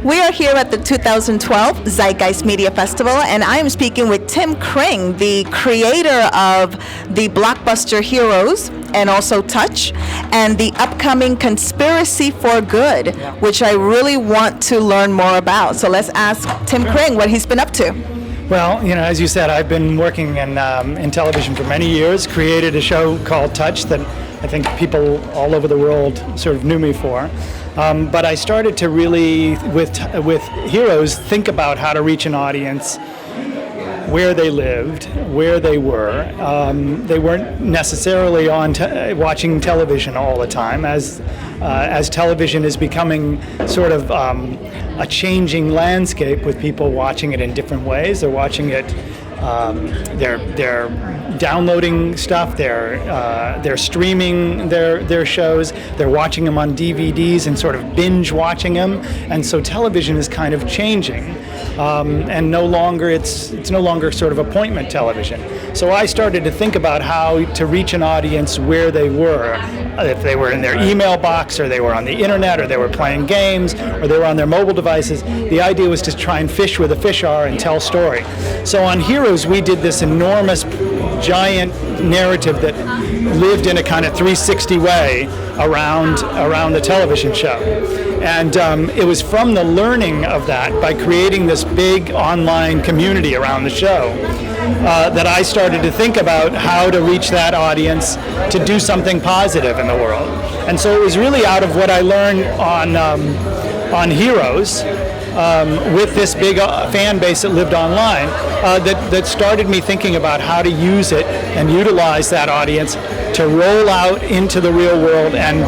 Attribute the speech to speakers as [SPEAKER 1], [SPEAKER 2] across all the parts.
[SPEAKER 1] We are here at the 2012 Zeitgeist Media Festival, and I am speaking with Tim Kring, the creator of the blockbuster Heroes and also Touch, and the upcoming Conspiracy for Good, which I really want to learn more about. So let's ask Tim Kring what he's been up to.
[SPEAKER 2] Well, as you said, I've been working in television for many years, created a show called Touch that I think people all over the world sort of knew me for. But I started to really, with Heroes, think about how to reach an audience where they lived, where they were. They weren't necessarily watching television all the time, as television is becoming sort of a changing landscape with people watching it in different ways. They're watching it. They're downloading stuff. They're streaming their shows. They're watching them on DVDs and sort of binge watching them. And so television is kind of changing, and no longer it's no longer sort of appointment television. So I started to think about how to reach an audience where they were, if they were in their email box, or they were on the internet, or they were playing games, or they were on their mobile devices. The idea was to try and fish where the fish are and tell story. So on Heroes, we did this enormous, giant narrative that lived in a kind of 360 way around the television show. And it was from the learning of that, by creating this big online community around the show, that I started to think about how to reach that audience to do something positive in the world. And so it was really out of what I learned on Heroes, with this big fan base that lived online, that started me thinking about how to use it and utilize that audience to roll out into the real world, and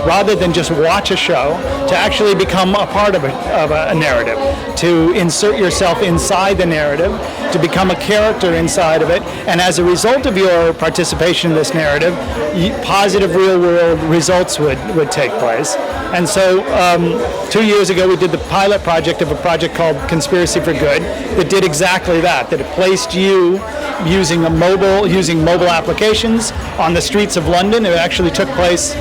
[SPEAKER 2] rather than just watch a show, to actually become a part of a narrative, to insert yourself inside the narrative, to become a character inside of it, and as a result of your participation in this narrative, positive real-world results would take place. And so 2 years ago, we did the pilot project of a project called Conspiracy for Good that did exactly that it placed you using mobile applications on the streets of London. It actually took place,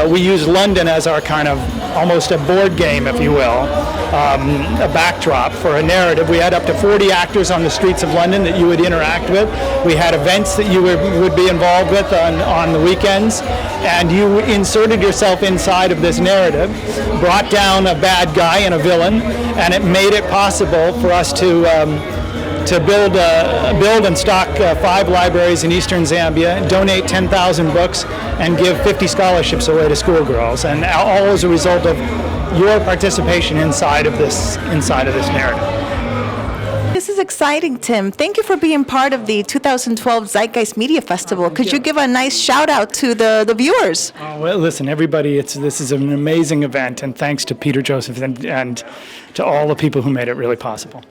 [SPEAKER 2] we used London as our kind of almost a board game, if you will, a backdrop for a narrative. We had up to 40 actors on the streets of London that you would interact with. We had events that you would be involved with on the weekends, and you inserted yourself inside of this narrative, brought down a bad guy and a villain, and it made it possible for us to build and stock 5 libraries in eastern Zambia, donate 10,000 books, and give 50 scholarships away to schoolgirls, and all as a result of your participation inside of this narrative.
[SPEAKER 1] This is exciting, Tim. Thank you for being part of the 2012 Zeitgeist Media Festival. Could you give a nice shout out to the viewers?
[SPEAKER 2] Well, listen, everybody, this is an amazing event, and thanks to Peter Joseph and to all the people who made it really possible.